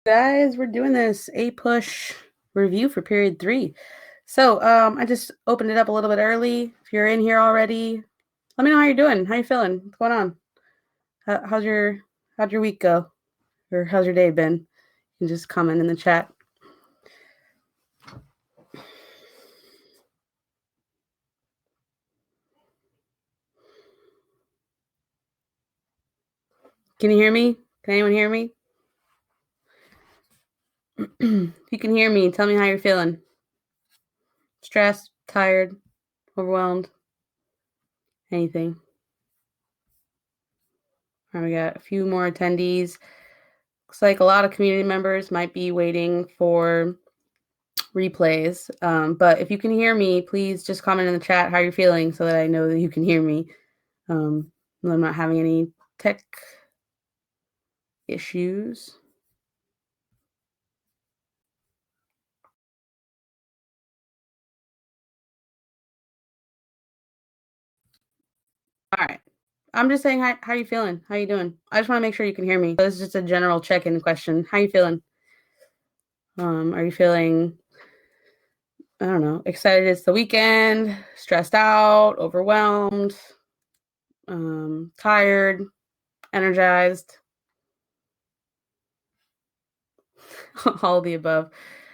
Guys, we're doing this APUSH review for period 3. So I just opened it up a little bit early. If you're in here already, let me know how you're doing. How you feeling? What's going on? How'd your week go? Or how's your day been? You can just comment in the chat. Can you hear me? Can anyone hear me? If you can hear me, tell me how you're feeling. Stressed, tired, overwhelmed, anything. All right, we got a few more attendees. Looks like a lot of community members might be waiting for replays. But if you can hear me, please just comment in the chat how you're feeling so that I know that you can hear me. I'm not having any tech issues. All right. I'm just saying, how you feeling? How you doing? I just want to make sure you can hear me. This is just a general check-in question. How you feeling? Are you feeling, I don't know, excited it's the weekend, stressed out, overwhelmed, tired, energized? All of the above.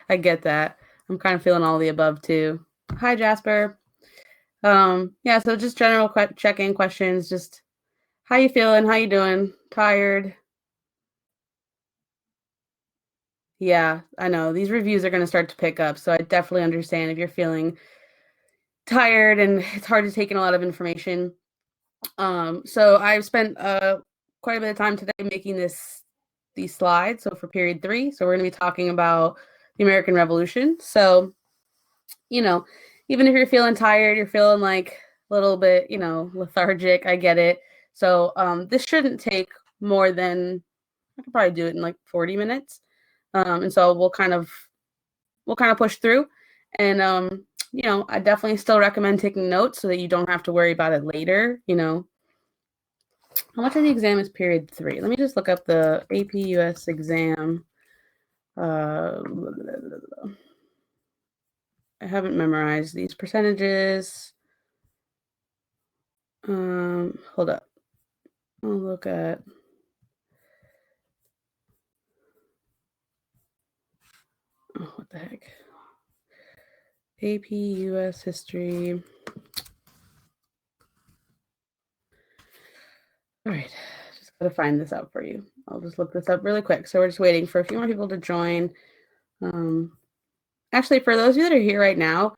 I get that. I'm kind of feeling all of the above too. Hi, Jasper. Yeah, so just general check-in questions. Just how you feeling? How you doing? Tired? Yeah, I know. These reviews are going to start to pick up, so I definitely understand if you're feeling tired and it's hard to take in a lot of information. So I've spent quite a bit of time today making these slides. So for period 3, so we're going to be talking about the American Revolution. So, even if you're feeling tired, you're feeling like a little bit, lethargic, I get it. So this shouldn't take more than, I could probably do it in like 40 minutes. And so we'll kind of push through. And, I definitely still recommend taking notes so that you don't have to worry about it later. How much of the exam is period 3? Let me just look up the APUS exam. I haven't memorized these percentages. Hold up. I'll look at. Oh, what the heck? AP US history. All right, just gotta find this out for you. I'll just look this up really quick. So we're just waiting for a few more people to join. Actually, for those of you that are here right now,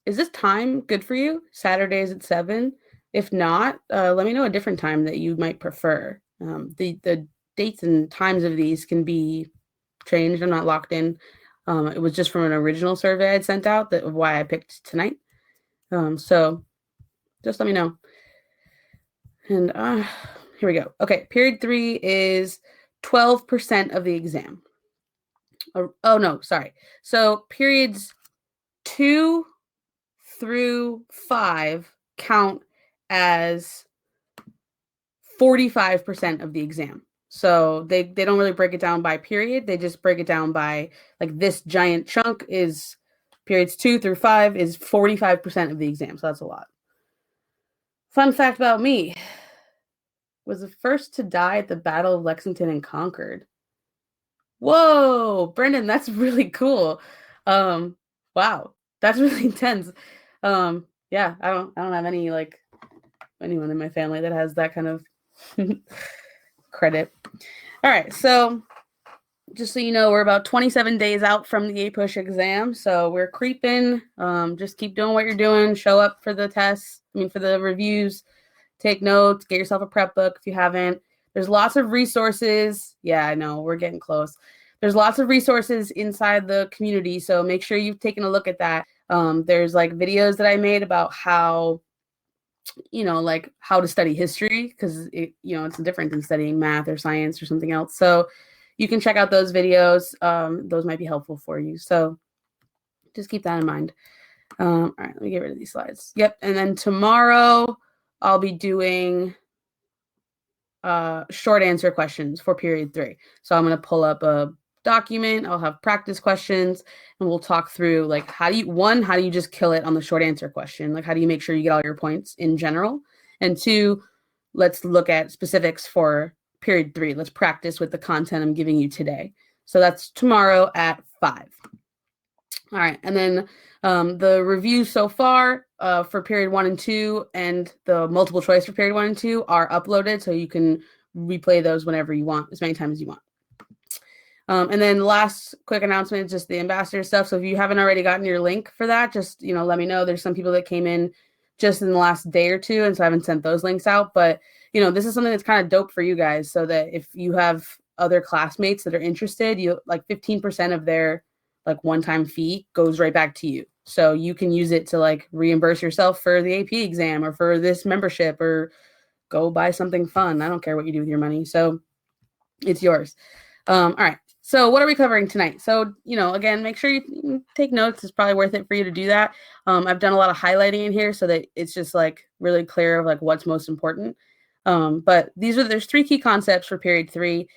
is this time good for you? Saturdays at 7? If not, let me know a different time that you might prefer. The dates and times of these can be changed. I'm not locked in. It was just from an original survey I'd sent out of why I picked tonight. So just let me know. And here we go. Okay, period 3 is 12% of the exam. Oh no, sorry. So periods 2 through 5 count as 45% of the exam. So they don't really break it down by period. They just break it down by, like, this giant chunk is periods 2 through 5 is 45% of the exam. So that's a lot. Fun fact about me, was the first to die at the Battle of Lexington and Concord. Whoa, Brendan, that's really cool. Wow, that's really intense. Yeah, I don't have any, like, anyone in my family that has that kind of credit. All right, so just so you know, we're about 27 days out from the APUSH exam, so we're creeping. Just keep doing what you're doing. Show up for the tests. For the reviews. Take notes. Get yourself a prep book if you haven't. There's lots of resources. Yeah, I know, we're getting close. There's lots of resources inside the community, so make sure you've taken a look at that. There's like videos that I made about how, like how to study history, because it's different than studying math or science or something else. So you can check out those videos. Those might be helpful for you. So just keep that in mind. All right, let me get rid of these slides. Yep, and then tomorrow I'll be doing short answer questions for period 3. So I'm going to pull up a document. I'll have practice questions, and we'll talk through like how do you just kill it on the short answer question? Like how do you make sure you get all your points in general? And 2, let's look at specifics for period 3. Let's practice with the content I'm giving you today. So that's tomorrow at 5. All right, and then the review so far for period 1 and 2 and the multiple choice for period 1 and 2 are uploaded, so you can replay those whenever you want, as many times as you want. And then last quick announcement is just the ambassador stuff. So if you haven't already gotten your link for that, just, let me know. There's some people that came in just in the last day or 2, and so I haven't sent those links out. But, this is something that's kind of dope for you guys, so that if you have other classmates that are interested, 15% of their one-time fee goes right back to you. So you can use it to reimburse yourself for the AP exam or for this membership or go buy something fun. I don't care what you do with your money. So it's yours. All right. So what are we covering tonight? So, again, make sure you take notes. It's probably worth it for you to do that. I've done a lot of highlighting in here so that it's just really clear of what's most important. But there's 3 key concepts for period 3.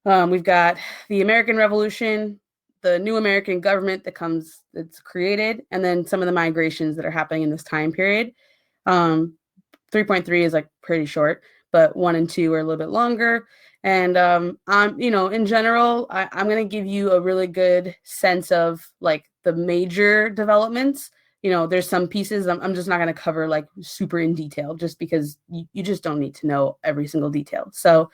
We've got the American Revolution, the new American government that's created, and then some of the migrations that are happening in this time period. 3.3 is pretty short, but 1 and 2 are a little bit longer. And in general, I'm going to give you a really good sense of the major developments. There's some pieces I'm just not going to cover super in detail, just because you just don't need to know every single detail. So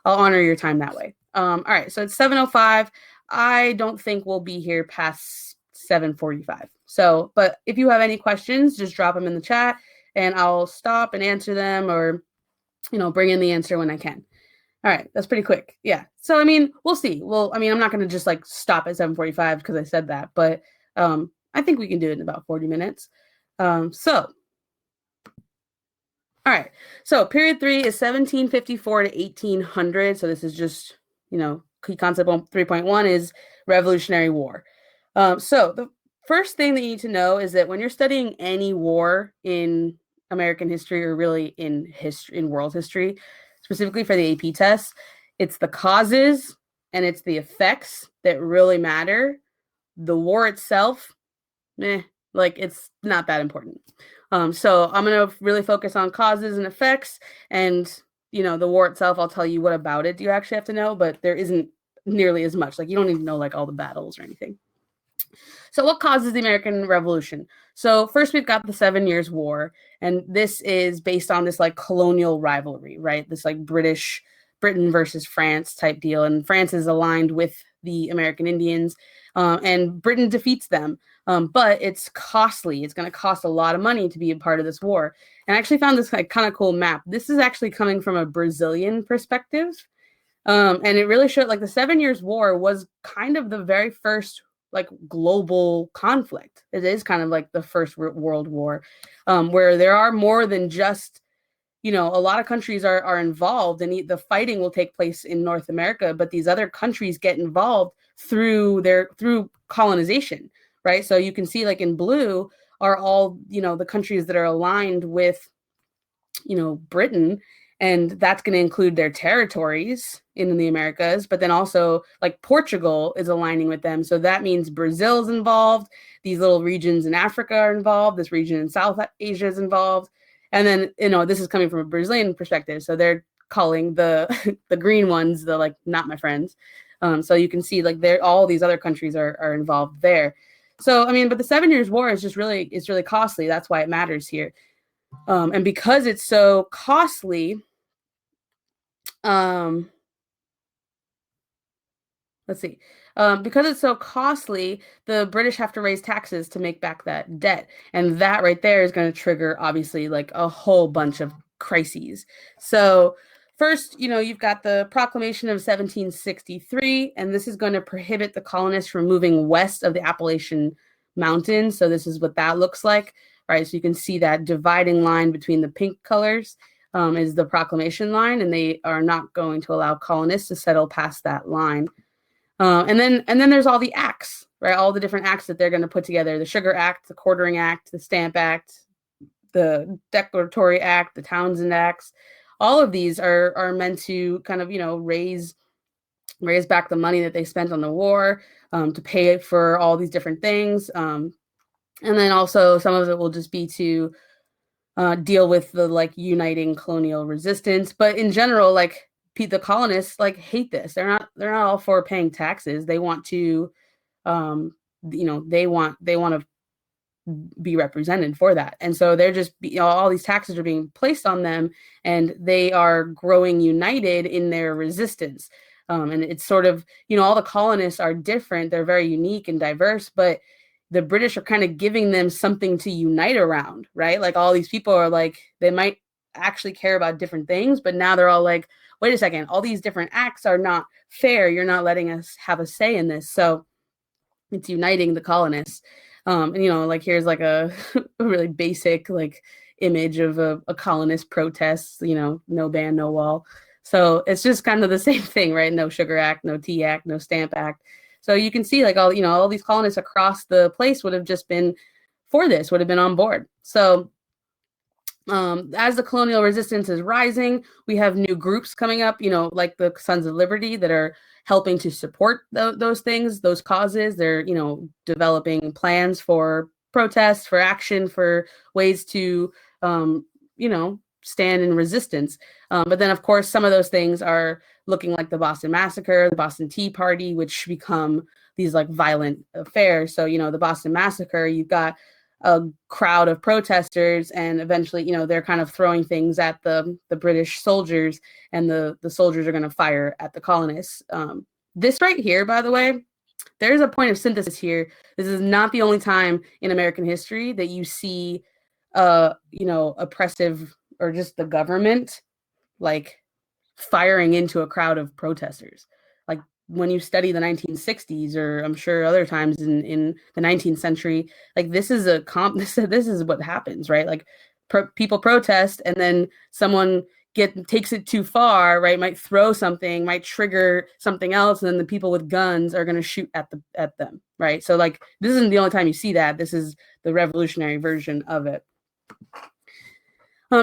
I'll honor your time that way. All right, so it's 7:05. I don't think we'll be here past 7:45. So, but if you have any questions, just drop them in the chat and I'll stop and answer them, or, bring in the answer when I can. All right, that's pretty quick. Yeah. So, we'll see. Well, I'm not going to just stop at 7:45 because I said that, but I think we can do it in about 40 minutes. All right. So period 3 is 1754 to 1800. So this is just, key concept 3.1 is Revolutionary War. So the first thing that you need to know is that when you're studying any war in American history, or really in world history, specifically for the AP test, it's the causes and it's the effects that really matter. The war itself, it's not that important. So I'm going to really focus on causes and effects, and, the war itself, I'll tell you what about it do you actually have to know, but there isn't nearly as much. You don't need to know all the battles or anything. So what causes the American Revolution? So first we've got the 7 Years' War, and this is based on this colonial rivalry, right? This Britain versus France type deal, and France is aligned with the American Indians, and Britain defeats them. But it's costly. It's going to cost a lot of money to be a part of this war. And I actually found this kind of cool map. This is actually coming from a Brazilian perspective. And it really showed the 7 Years' War was kind of the very first global conflict. It is kind of the first world war, where there are more than just, a lot of countries are involved, and the fighting will take place in North America, but these other countries get involved through colonization. Right. So you can see in blue are all, the countries that are aligned with, Britain, and that's going to include their territories in the Americas. But then also Portugal is aligning with them. So that means Brazil's involved. These little regions in Africa are involved. This region in South Asia is involved. And then, this is coming from a Brazilian perspective. So they're calling the green ones the not my friends. So you can see all these other countries are involved there. So, but the 7 Years' War is just really costly. That's why it matters here. And because it's so costly, let's see. Because it's so costly, the British have to raise taxes to make back that debt. And that right there is going to trigger, obviously, a whole bunch of crises. So first, you've got the Proclamation of 1763, and this is going to prohibit the colonists from moving west of the Appalachian Mountains. So this is what that looks like, right? So you can see that dividing line between the pink colors is the Proclamation line, and they are not going to allow colonists to settle past that line. And then there's all the acts, right? All the different acts that they're going to put together: the Sugar Act, the Quartering Act, the Stamp Act, the Declaratory Act, the Townshend Acts. all of these are meant to kind of, raise back the money that they spent on the war, to pay for all these different things. And then also some of it will just be to deal with the like uniting colonial resistance. But in general, like the colonists like hate this. They're not all for paying taxes. They want to, they want to be represented for that. And so they're just, all these taxes are being placed on them, and they are growing united in their resistance. And it's sort of, all the colonists are different. They're very unique and diverse, but the British are kind of giving them something to unite around, right? Like all these people are like, they might actually care about different things, but now they're all like, wait a second, all these different acts are not fair. You're not letting us have a say in this. So it's uniting the colonists. And like here's like a really basic like image of a colonist protest, no ban, no wall. So it's just kind of the same thing, right? No Sugar Act, no Tea Act, no Stamp Act. So you can see like all these colonists across the place would have just been for this, would have been on board. So as the colonial resistance is rising, we have new groups coming up, like the Sons of Liberty that are helping to support those things, those causes. They're, developing plans for protests, for action, for ways to, stand in resistance. But then, of course, some of those things are looking like the Boston Massacre, the Boston Tea Party, which become these like violent affairs. So, the Boston Massacre, you've got a crowd of protesters, and eventually, they're kind of throwing things at the British soldiers, and the soldiers are going to fire at the colonists. This right here, by the way, there's a point of synthesis here. This is not the only time in American history that you see, oppressive or just the government like firing into a crowd of protesters. Like when you study the 1960s, or I'm sure other times in the 19th century, like this is this is what happens, right? Like people protest, and then someone takes it too far, right? Might throw something, might trigger something else, and then the people with guns are going to shoot at them, right? So like this isn't the only time you see that. This is the revolutionary version of it.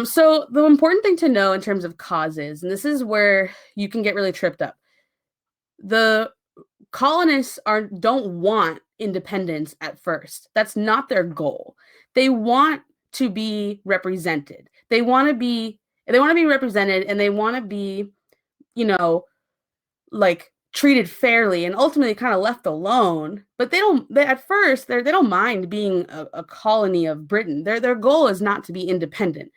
So the important thing to know in terms of causes, and this is where you can get really tripped up. The colonists don't want independence at first. That's not their goal. They want to be represented. They want to be represented, and they want to be, like treated fairly and ultimately kind of left alone. But at first they don't mind being a colony of Britain. Their goal is not to be independent,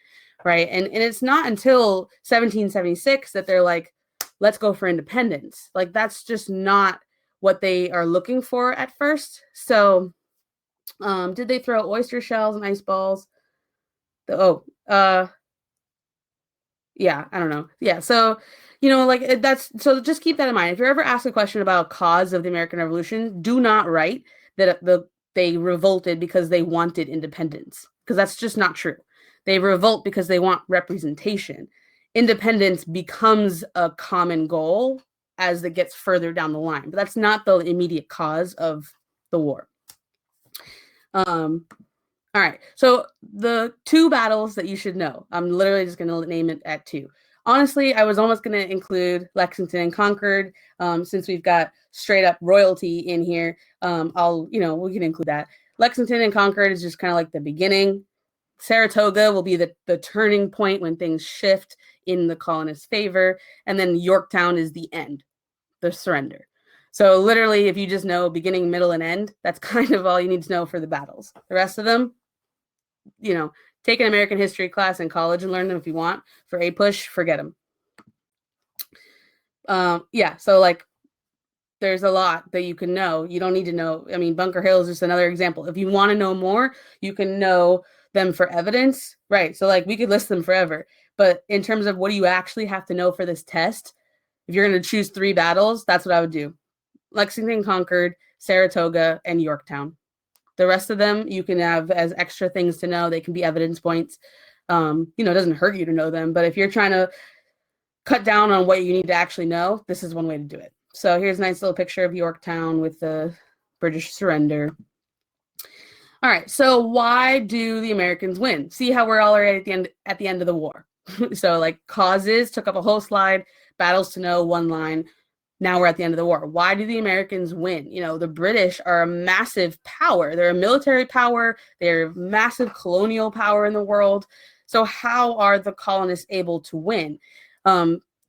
right? And it's not until 1776 that they're like, let's go for independence. Like that's just not what they are looking for at first. So did they throw oyster shells and ice balls? Yeah, I don't know. Yeah, so so just keep that in mind. If you're ever asked a question about cause of the American Revolution, do not write that they revolted because they wanted independence, because that's just not true. They revolt because they want representation. Independence becomes a common goal as it gets further down the line, but that's not the immediate cause of the war. All right, so the two battles that you should know, I'm literally just going to name it at two. Honestly, I was almost going to include Lexington and Concord, since we've got straight up royalty in here. We can include that. Lexington and Concord is just kind of like the beginning. Saratoga will be the turning point when things shift in the colonists' favor, and then Yorktown is the end, the surrender. So literally, if you just know beginning, middle, and end, that's kind of all you need to know for the battles. The rest of them, take an American history class in college and learn them if you want. For APUSH, forget them. So like there's a lot that you can know. You don't need to know. I mean, Bunker Hill is just another example. If you want to know more, you can know them for evidence, right? So like we could list them forever. But in terms of what do you actually have to know for this test, if you're going to choose 3 battles, that's what I would do. Lexington, Concord, Saratoga, and Yorktown. The rest of them you can have as extra things to know. They can be evidence points. It doesn't hurt you to know them, but if you're trying to cut down on what you need to actually know, this is one way to do it. So here's a nice little picture of Yorktown with the British surrender. All right, so why do the Americans win? See how we're already at the end of the war. So like causes took up a whole slide, battles to know, one line. Now we're at the end of the war. Why do the Americans win? You know, the British are a massive power. They're a military power. They're massive colonial power in the world. So how are the colonists able to win?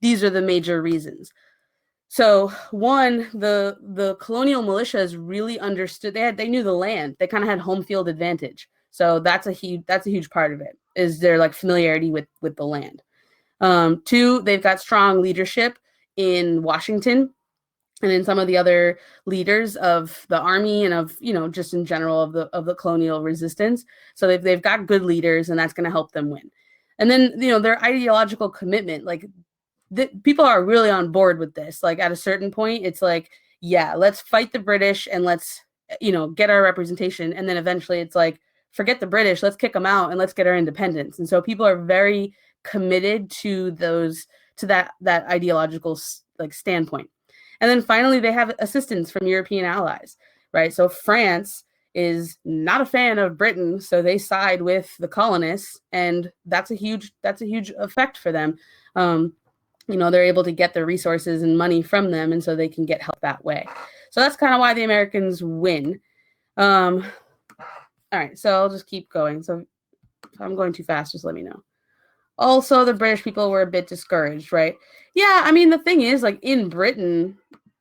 These are the major reasons. So one, the colonial militias really understood. They knew the land. They kind of had home field advantage. So that's a huge part of it, is their like familiarity with the land. Two, they've got strong leadership in Washington and in some of the other leaders of the army and of, you know, just in general of the colonial resistance. So they've got good leaders, and that's going to help them win. And then, you know, their ideological commitment, like people are really on board with this. Like at a certain point, it's like, yeah, let's fight the British and let's, you know, get our representation. And then eventually it's like, forget the British, let's kick them out and let's get our independence. And so people are very committed to that ideological like standpoint. And then finally, they have assistance from European allies, right? So France is not a fan of Britain, so they side with the colonists, and that's a huge effect for them. You know, they're able to get the resources and money from them, and so they can get help that way. So that's kind of why the Americans win. All right, so I'll just keep going. So if I'm going too fast, just let me know. Also, the British people were a bit discouraged, right? Yeah, I mean, the thing is, like in Britain,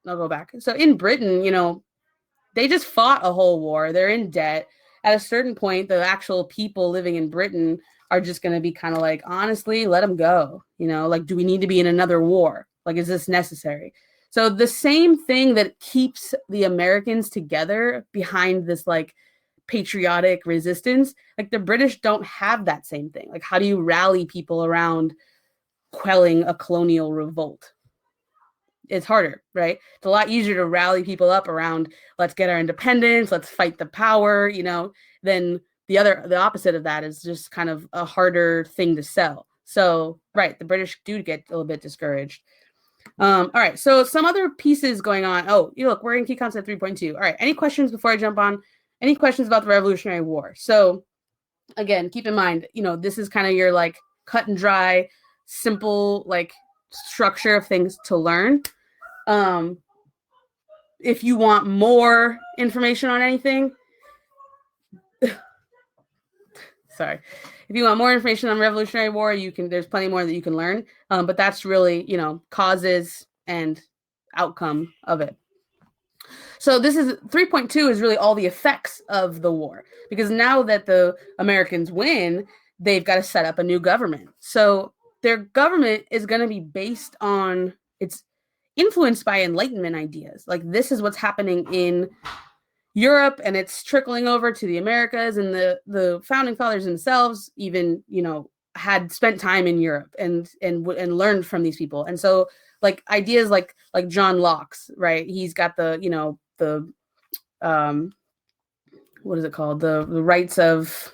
I'll go back. So in Britain, you know, they just fought a whole war. They're in debt. At a certain point, the actual people living in Britain are just going to be kind of like, honestly, let them go. You know, like, do we need to be in another war? Like, is this necessary? So the same thing that keeps the Americans together behind this, like, patriotic resistance, like the British don't have that same thing. Like, how do you rally people around quelling a colonial revolt? It's harder, right? It's a lot easier to rally people up around, let's get our independence, let's fight the power, you know, than the opposite of that is just kind of a harder thing to sell. So, right, the British do get a little bit discouraged. All right, so some other pieces going on. Oh, look, we're in key concept 3.2. All right, any questions before I jump on? Any questions about the Revolutionary War? So, again, keep in mind, you know, this is kind of your like cut and dry, simple like structure of things to learn. If you want more information on anything, sorry. If you want more information on Revolutionary War, there's plenty more that you can learn. But that's really, you know, causes and outcome of it. So this is 3.2 is really all the effects of the war, because now that the Americans win, they've got to set up a new government. So their government is going to be based on, it's influenced by Enlightenment ideas. Like, this is what's happening in Europe, and it's trickling over to the Americas, and the founding fathers themselves even, you know, had spent time in Europe and learned from these people. And so like ideas like John Locke's, right? He's got the, you know, the what is it called? The rights of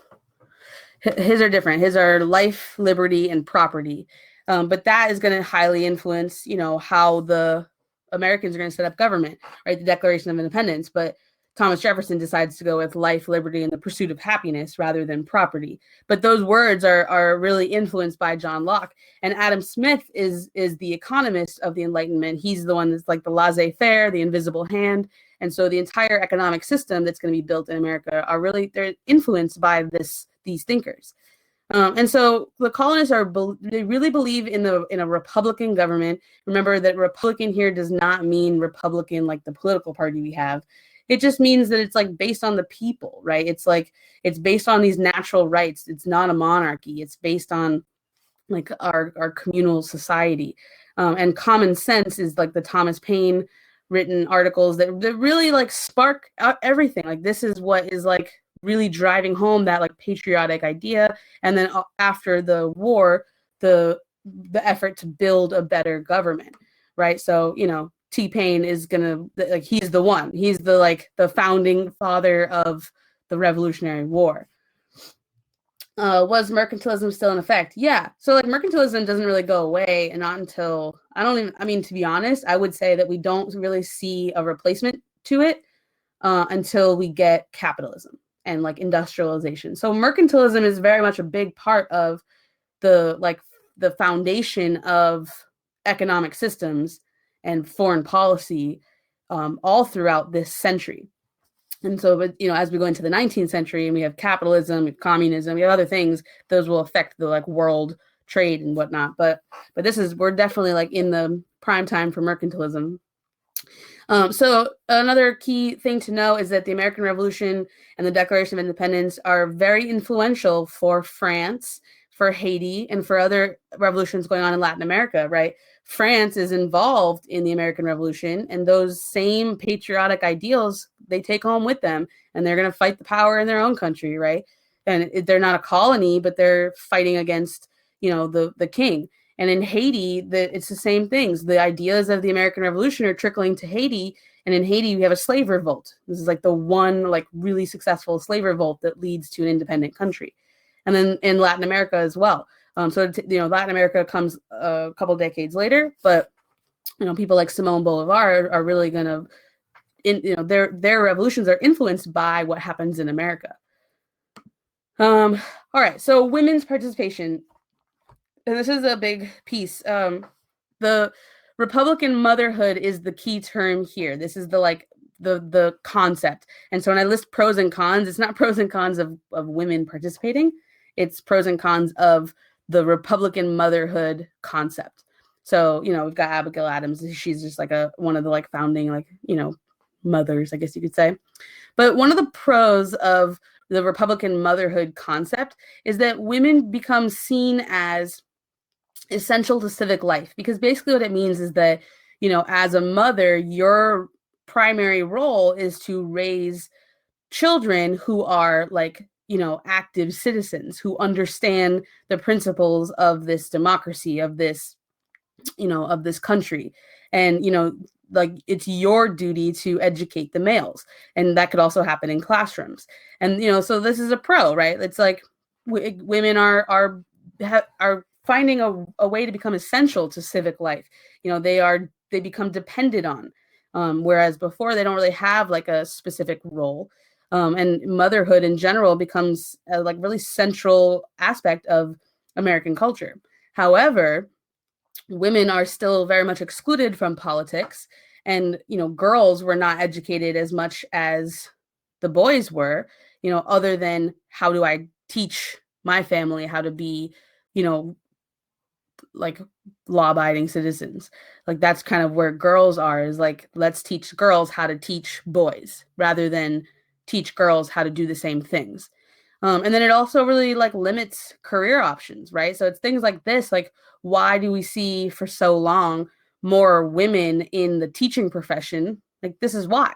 his are different. His are life, liberty, and property. But that is going to highly influence, you know, how the Americans are going to set up government, right? The Declaration of Independence. But Thomas Jefferson decides to go with life, liberty, and the pursuit of happiness rather than property. But those words are really influenced by John Locke. And Adam Smith is the economist of the Enlightenment. He's the one that's like the laissez-faire, the invisible hand. And so the entire economic system that's going to be built in America they're influenced by these thinkers. And so the colonists they really believe in a Republican government. Remember that Republican here does not mean Republican like the political party we have. It just means that it's like based on the people, right? It's like, it's based on these natural rights. It's not a monarchy. It's based on like our communal society. And common sense is like the Thomas Paine written articles that really like spark everything. Like, this is what is like really driving home that like patriotic idea. And then after the war, the effort to build a better government, right? So, you know, T. Paine is gonna, like, he's the one. He's the founding father of the Revolutionary War. Was mercantilism still in effect? Yeah. So like mercantilism doesn't really go away, and not until to be honest, I would say that we don't really see a replacement to it until we get capitalism and like industrialization. So mercantilism is very much a big part of the like the foundation of economic systems and foreign policy all throughout this century. And so, but, as we go into the 19th century and we have capitalism, we have communism, we have other things, those will affect the like world trade and whatnot. But we're definitely like in the prime time for mercantilism. So another key thing to know is that the American Revolution and the Declaration of Independence are very influential for France, for Haiti, and for other revolutions going on in Latin America, right? France is involved in the American Revolution, and those same patriotic ideals they take home with them, and they're going to fight the power in their own country, right? And they're not a colony, but they're fighting against, the king. And in Haiti, it's the same things. The ideas of the American Revolution are trickling to Haiti. And in Haiti, we have a slave revolt. This is like the one like really successful slave revolt that leads to an independent country. And then in Latin America as well. Latin America comes a couple decades later, but people like Simón Bolivar are really going to, their revolutions are influenced by what happens in America. All right, so women's participation. And this is a big piece. The Republican motherhood is the key term here. This is the concept. And so when I list pros and cons, it's not pros and cons of women participating. It's pros and cons of the Republican motherhood concept. So, we've got Abigail Adams. She's just like one of the like founding mothers, I guess you could say. But one of the pros of the Republican motherhood concept is that women become seen as essential to civic life, because basically what it means is that, as a mother, your primary role is to raise children who are like, active citizens who understand the principles of this democracy, of this, of this country. And, like it's your duty to educate the males. And that could also happen in classrooms. And, so this is a pro, right? It's like women are finding a way to become essential to civic life. They become depended on, whereas before they don't really have like a specific role. And motherhood in general becomes a like really central aspect of American culture. However, women are still very much excluded from politics, and girls were not educated as much as the boys were, other than how do I teach my family how to be, like law-abiding citizens. Like that's kind of where girls are, is like, let's teach girls how to teach boys rather than teach girls how to do the same things. And then it also really like limits career options, right? So it's things like this, like why do we see for so long more women in the teaching profession? Like this is why.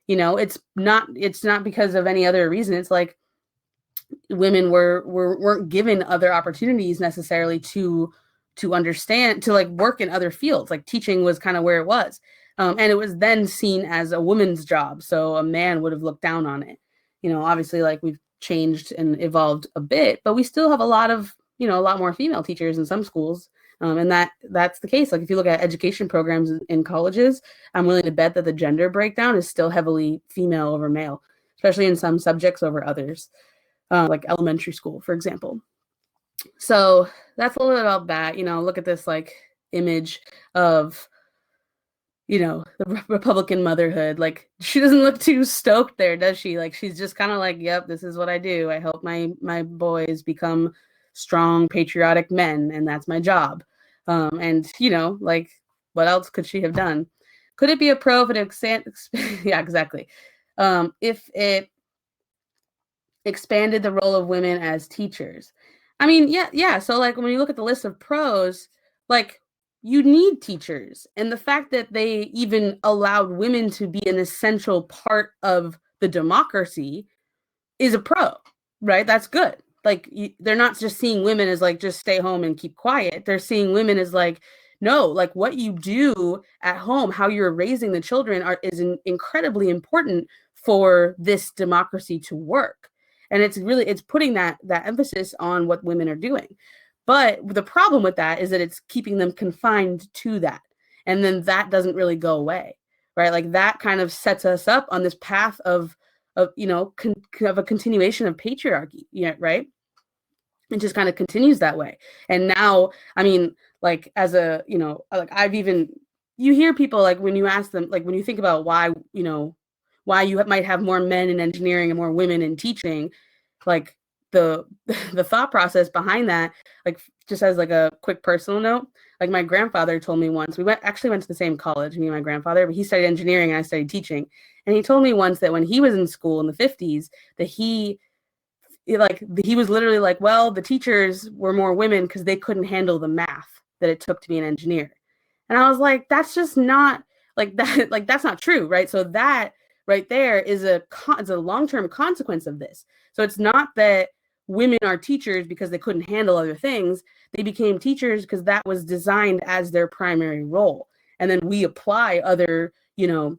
It's not because of any other reason. It's like women weren't given other opportunities necessarily to understand, to like work in other fields. Like teaching was kind of where it was. And it was then seen as a woman's job. So a man would have looked down on it. Obviously like we've changed and evolved a bit, but we still have a lot more female teachers in some schools. And that's the case. Like if you look at education programs in colleges, I'm willing to bet that the gender breakdown is still heavily female over male, especially in some subjects over others, like elementary school, for example. So that's a little bit about that. Look at this like image of, the Republican motherhood. Like she doesn't look too stoked there, does she? Like she's just kind of like, yep, this is what I do. I help my boys become strong, patriotic men, and that's my job. And like what else could she have done? Could it be a pro if it yeah, exactly. If it expanded the role of women as teachers. I mean, yeah. So like when you look at the list of pros, like you need teachers. And the fact that they even allowed women to be an essential part of the democracy is a pro, right? That's good. Like they're not just seeing women as like, just stay home and keep quiet. They're seeing women as like, no, like what you do at home, how you're raising the children is incredibly important for this democracy to work. And it's putting that emphasis on what women are doing. But the problem with that is that it's keeping them confined to that. And then that doesn't really go away, right? Like that kind of sets us up on this path of a continuation of patriarchy, right? it just kind of continues that way. And now, I mean, like as a, you know, like you hear people like when you ask them, like when you think about why, you know, why you might have more men in engineering and more women in teaching, like the the thought process behind that, like just as like a quick personal note, like my grandfather told me once, we actually went to the same college, me and my grandfather, but he studied engineering and I studied teaching. And he told me once that when he was in school in the 50s, that he was literally like, well, the teachers were more women because they couldn't handle the math that it took to be an engineer. And I was like, that's just not like that, like that's not true, right? So that right there is it's a long-term consequence of this. So it's not that women are teachers because they couldn't handle other things. They became teachers because that was designed as their primary role. And then we apply other, you know,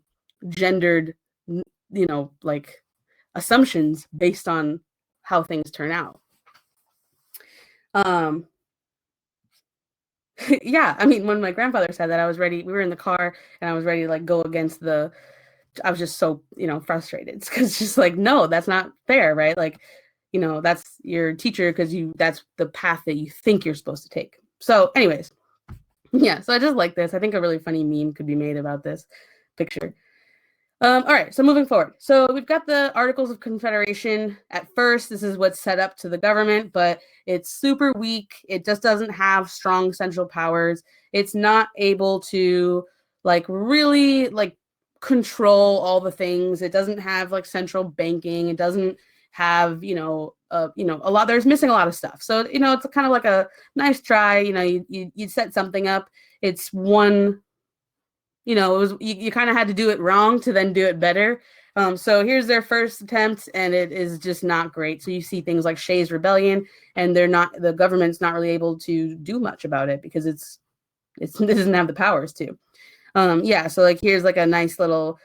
gendered, you know, like assumptions based on how things turn out. Yeah, I mean, when my grandfather said that, I was ready. We were in the car and I was ready to like go against I was just so, you know, frustrated because it's just like, no, that's not fair, right? Like, you know, that's your teacher because that's the path that you think you're supposed to take. So anyways, yeah, so I just like this. I think a really funny meme could be made about this picture. All right, so moving forward. So we've got the Articles of Confederation. At first, this is what's set up to the government, but it's super weak. It just doesn't have strong central powers. It's not able to like really like control all the things. It doesn't have like central banking. It doesn't have, a lot, there's missing a lot of stuff. So, you know, it's kind of like a nice try, you know, you set something up. It's one, you know, it was you kind of had to do it wrong to then do it better. So here's their first attempt, and it is just not great. So you see things like Shays Rebellion, and the government's not really able to do much about it because it doesn't have the powers to. Yeah, so like here's like a nice little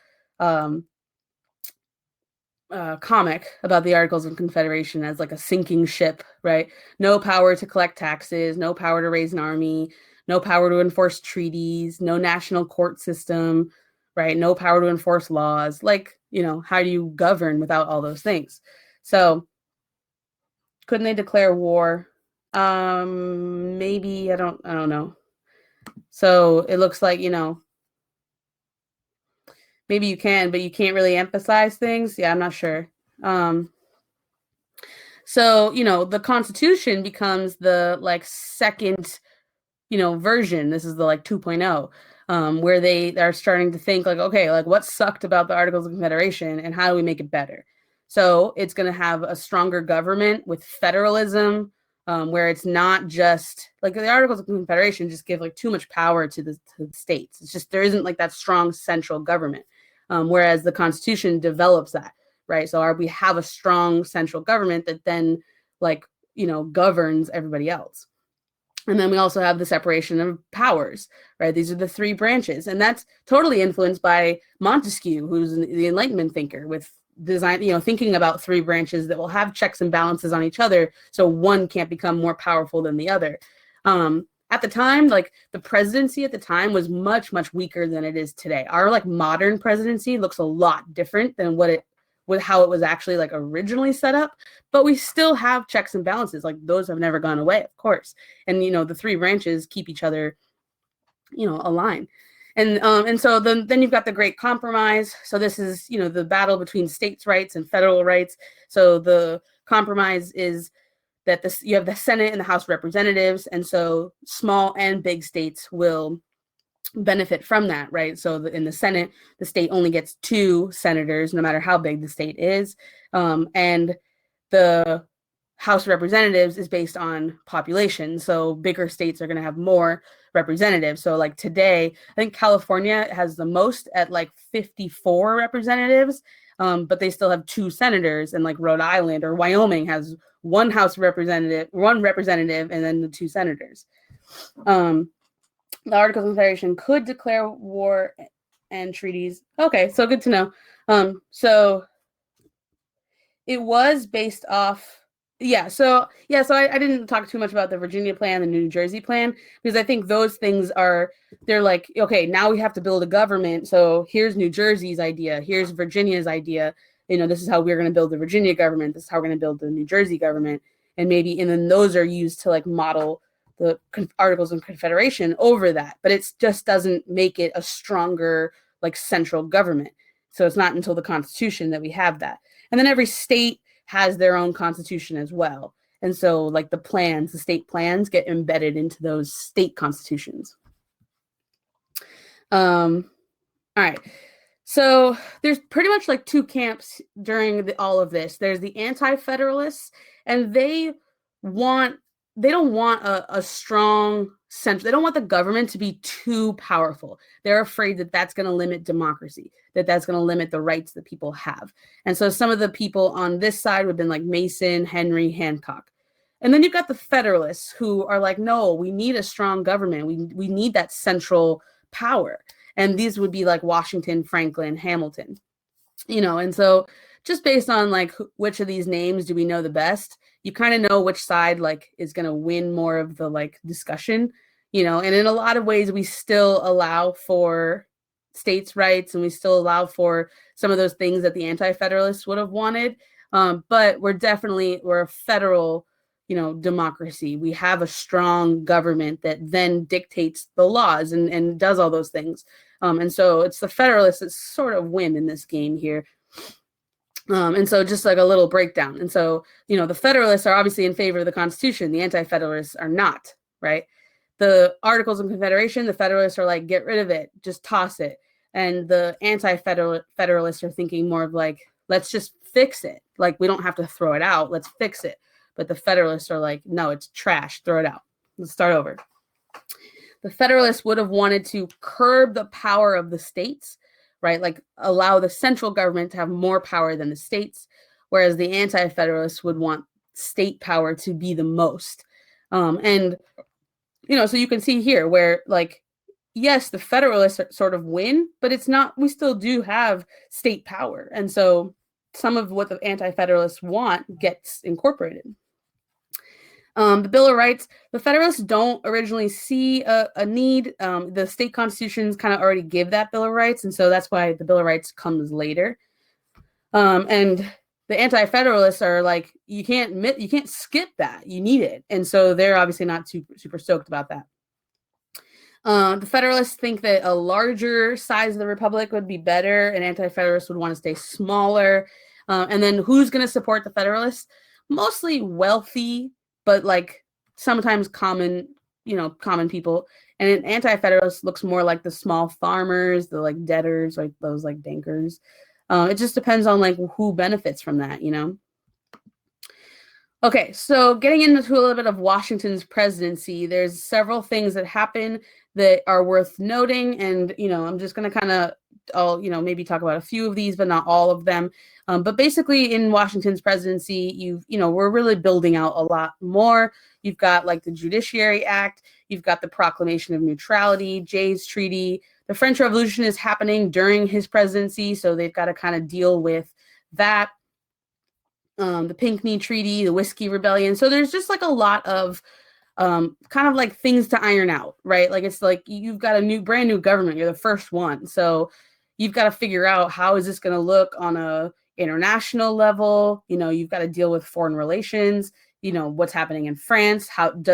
comic about the Articles of Confederation as like a sinking ship, right? No power to collect taxes, no power to raise an army, no power to enforce treaties, no national court system, right? No power to enforce laws. Like, you know, how do you govern without all those things? So couldn't they declare war? Maybe, I don't know. So it looks like, you know, maybe you can, but you can't really emphasize things. Yeah, I'm not sure. So, you know, the Constitution becomes the like second, you know, version. This is the like 2.0, where they are starting to think like, okay, like what sucked about the Articles of Confederation and how do we make it better? So it's going to have a stronger government with federalism, where it's not just like the Articles of Confederation just give like too much power to the states. It's just there isn't like that strong central government, whereas the Constitution develops that, right? So we have a strong central government that then like, you know, governs everybody else. And then we also have the separation of powers, right? These are the three branches. And that's totally influenced by Montesquieu, who's the Enlightenment thinker with design, you know, thinking about three branches that will have checks and balances on each other. So one can't become more powerful than the other. At the time, like the presidency at the time was much, much weaker than it is today. Our like modern presidency looks a lot different than how it was actually like originally set up, but we still have checks and balances. Like those have never gone away, of course. And, you know, the three branches keep each other, you know, aligned. And so then you've got the Great Compromise. So this is, you know, the battle between states' rights and federal rights. So the compromise is that you have the Senate and the House of Representatives. And so small and big states will benefit from that, right? So in the Senate, the state only gets 2 senators, no matter how big the state is. And the House of Representatives is based on population. So bigger states are going to have more representatives. So like today, I think California has the most at like 54 representatives, but they still have 2 senators. And like Rhode Island or Wyoming has one representative, and then the 2 senators. The Articles of Confederation could declare war and treaties. Okay, so good to know. So it was based off. So I didn't talk too much about the Virginia plan, the New Jersey plan, because I think those things they're like, okay, now we have to build a government. So here's New Jersey's idea. Here's Virginia's idea. You know, this is how we're going to build the Virginia government. This is how we're going to build the New Jersey government. and then those are used to like model the Articles of Confederation over that, but it just doesn't make it a stronger like central government. So it's not until the Constitution that we have that. And then every state has their own constitution as well. And so like the state plans get embedded into those state constitutions. All right. So there's pretty much like two camps during all of this. There's the Anti-Federalists, and they don't want a strong center. They don't want the government to be too powerful. They're afraid that that's going to limit democracy, that's going to limit the rights that people have. And so some of the people on this side would have been like Mason, Henry, Hancock. And then you've got the Federalists who are like, no, we need a strong government. We need that central power. And these would be like Washington, Franklin, Hamilton, and so just based on like which of these names do we know the best, you kind of know which side like is going to win more of the like discussion, and in a lot of ways we still allow for states' rights and we still allow for some of those things that the Anti-Federalists would have wanted. But we're a federal, democracy. We have a strong government that then dictates the laws and does all those things. And so it's the Federalists that sort of win in this game here. And so just like a little breakdown. And so, the Federalists are obviously in favor of the Constitution. The Anti-Federalists are not, right? The Articles of Confederation, the Federalists are like, get rid of it, just toss it. And the Anti-Federalists are thinking more of like, let's just fix it. Like, we don't have to throw it out. Let's fix it. But the Federalists are like, no, it's trash. Throw it out. Let's start over. The Federalists would have wanted to curb the power of the states, right? Like allow the central government to have more power than the states, whereas the Anti-Federalists would want state power to be the most. So you can see here where like, yes, the Federalists sort of win, but it's not, we still do have state power. And so some of what the Anti-Federalists want gets incorporated. The Bill of Rights, the Federalists don't originally see a need. The state constitutions kind of already give that Bill of Rights, and so that's why the Bill of Rights comes later. And the Anti-Federalists are like, you can't skip that. You need it, and so they're obviously not super stoked about that. The Federalists think that a larger size of the republic would be better, and Anti-Federalists would want to stay smaller. And then who's going to support the Federalists? Mostly wealthy, but like sometimes common people. And an Anti-Federalist looks more like the small farmers, the like debtors, like those like bankers. It just depends on like who benefits from that, Okay, so getting into a little bit of Washington's presidency, there's several things that happen that are worth noting. And, I'm just going to kind of, maybe talk about a few of these, but not all of them. But basically in Washington's presidency, we're really building out a lot more. You've got like the Judiciary Act, you've got the Proclamation of Neutrality, Jay's Treaty. The French Revolution is happening during his presidency, so they've got to kind of deal with that. The Pinckney Treaty, the Whiskey Rebellion. So there's just like a lot of kind of like things to iron out, right? Like it's like you've got a brand new government. You're the first one. So you've got to figure out how is this going to look on a international level. You've got to deal with foreign relations, what's happening in France.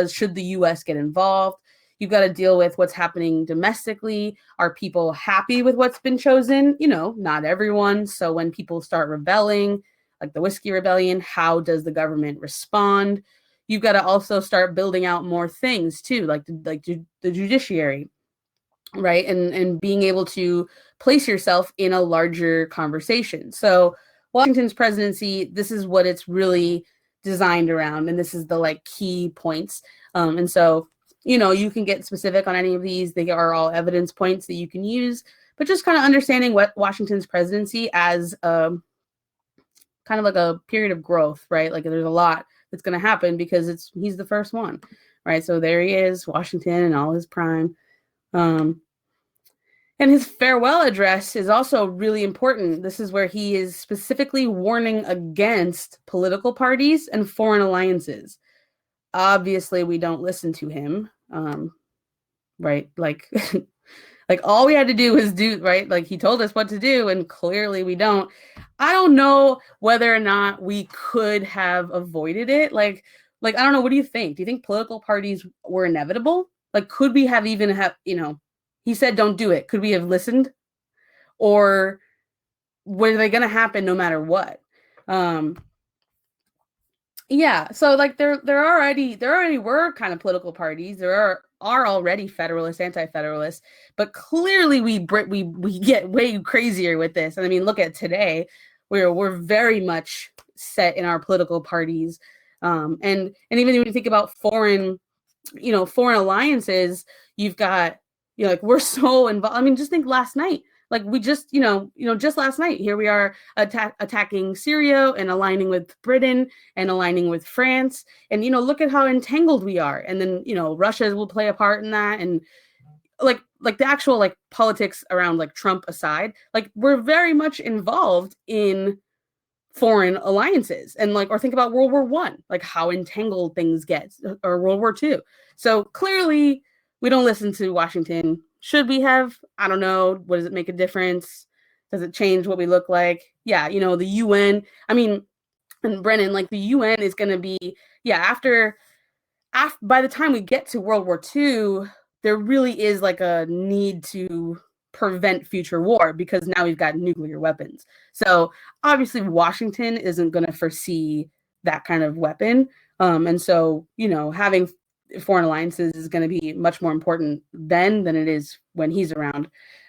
Should the US get involved? You've got to deal with what's happening domestically. Are people happy with what's been chosen? Not everyone. So when people start rebelling, like the Whiskey Rebellion, how does the government respond? You've got to also start building out more things too, like the judiciary, right? And being able to place yourself in a larger conversation. So Washington's presidency, this is what it's really designed around, and this is the like key points. And so, you can get specific on any of these. They are all evidence points that you can use, but just kind of understanding what Washington's presidency as kind of like a period of growth, right? Like there's a lot that's going to happen because he's the first one, right? So there he is, Washington in all his prime. And his farewell address is also really important. This is where he is specifically warning against political parties and foreign alliances. Obviously, we don't listen to him, right? Like, like all we had to do was do, right? Like he told us what to do, and clearly we don't. I don't know whether or not we could have avoided it. Like Like, I don't know, what do you think? Do you think political parties were inevitable? Like, could we have even have, he said don't do it. Could we have listened? Or were they going to happen no matter what? Um, yeah, so like there already were kind of political parties. There are already Federalists, Anti-Federalists, but clearly we get way crazier with this. And I mean, look at today, we're very much set in our political parties, and even when you think about foreign alliances, you've got, like, we're so involved. I mean, just think last night, like we just, just last night, here we are attacking Syria and aligning with Britain and aligning with France. And, look at how entangled we are. And then, Russia will play a part in that. And like the actual like politics around like Trump aside, like we're very much involved in foreign alliances. And like, or think about World War One, like how entangled things get, or World War Two. So clearly we don't listen to Washington. Should we have? I don't know. What does it make a difference? Does it change what we look like? Yeah, the UN. I mean, and Brennan, like the UN is going to be, yeah, after by the time we get to World War II, there really is like a need to prevent future war, because now we've got nuclear weapons. So obviously Washington isn't going to foresee that kind of weapon. And so, having foreign alliances is going to be much more important then than it is when he's around.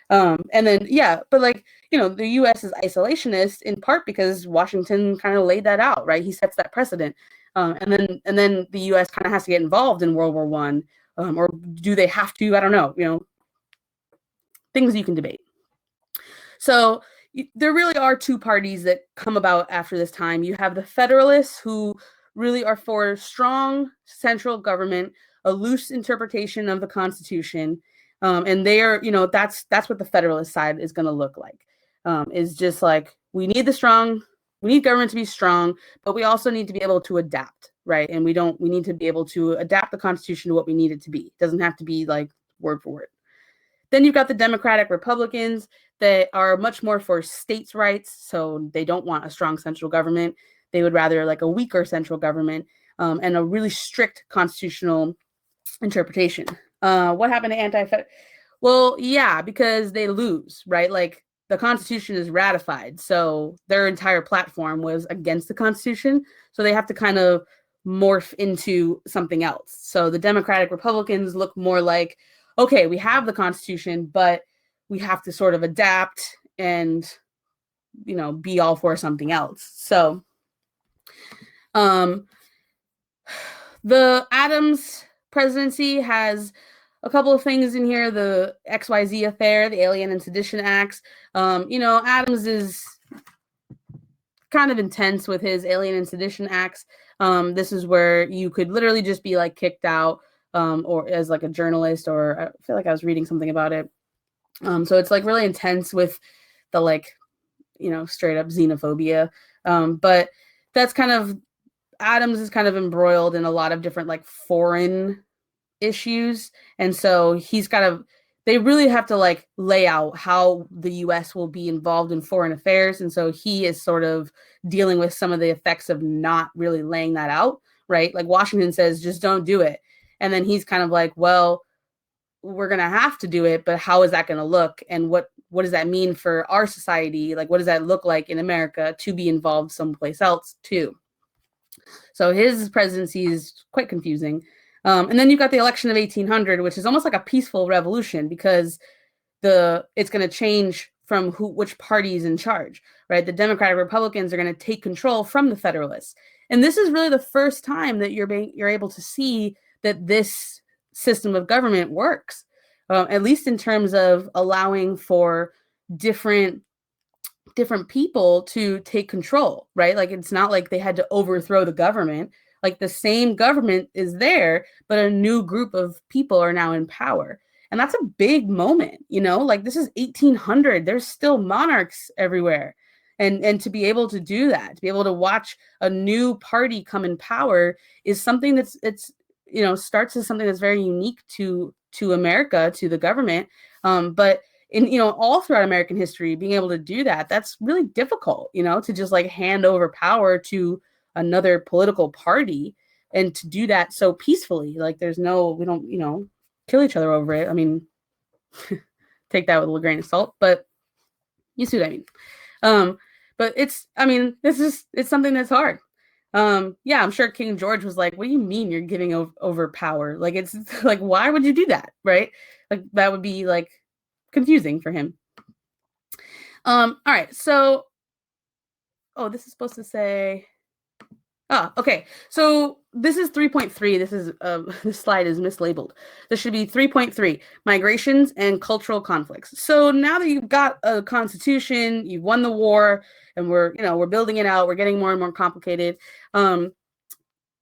And then, yeah, but like, the US is isolationist in part because Washington kind of laid that out, right? He sets that precedent. And then the US kind of has to get involved in World War One. Or do they have to? I don't know, things you can debate. So there really are two parties that come about after this time. You have the Federalists, who really are for strong central government, a loose interpretation of the Constitution. And they are, that's what the Federalist side is going to look like. Is just like, we need government to be strong, but we also need to be able to adapt, right? And we need to be able to adapt the Constitution to what we need it to be. It doesn't have to be like word for word. Then you've got the Democratic Republicans that are much more for states' rights. So they don't want a strong central government. They would rather like a weaker central government, and a really strict constitutional interpretation. What happened to anti-fed? Well, yeah, because they lose, right? Like the Constitution is ratified. So their entire platform was against the Constitution. So they have to kind of morph into something else. So the Democratic Republicans look more like, okay, we have the Constitution, but we have to sort of adapt and, be all for something else. So the Adams presidency has a couple of things in here. The XYZ affair, the Alien and Sedition Acts. Adams is kind of intense with his Alien and Sedition Acts. This is where you could literally just be like kicked out, or as like a journalist, or I feel like I was reading something about it. So it's like really intense with the like, straight up xenophobia. But that's kind of, Adams is kind of embroiled in a lot of different like foreign issues. And so they really have to like lay out how the US will be involved in foreign affairs. And so he is sort of dealing with some of the effects of not really laying that out, right? Like Washington says, just don't do it. And then he's kind of like, well, we're going to have to do it, but how is that going to look? And what does that mean for our society? Like, what does that look like in America to be involved someplace else too? So his presidency is quite confusing. And then you've got the election of 1800, which is almost like a peaceful revolution, because it's going to change from which party is in charge, right? The Democratic Republicans are going to take control from the Federalists. And this is really the first time that you're able to see that this system of government works, at least in terms of allowing for different people to take control, right? Like, it's not like they had to overthrow the government. Like, the same government is there, but a new group of people are now in power. And that's a big moment, like this is 1800. There's still monarchs everywhere. And to be able to do that, to be able to watch a new party come in power is something starts as something that's very unique to America, to the government. But in, all throughout American history, being able to do that, that's really difficult, to just like hand over power to another political party. and to do that so peacefully. Like we don't, kill each other over it. I mean, take that with a grain of salt, but you see what I mean. But it's something that's hard. Yeah, I'm sure King George was like, what do you mean you're giving over power? Like, it's like, why would you do that? Right? Like, that would be like confusing for him. All right. So, this is supposed to say, okay. So this is 3.3. This is, this slide is mislabeled. This should be 3.3, migrations and cultural conflicts. So now that you've got a constitution, you've won the war, and we're building it out, we're getting more and more complicated.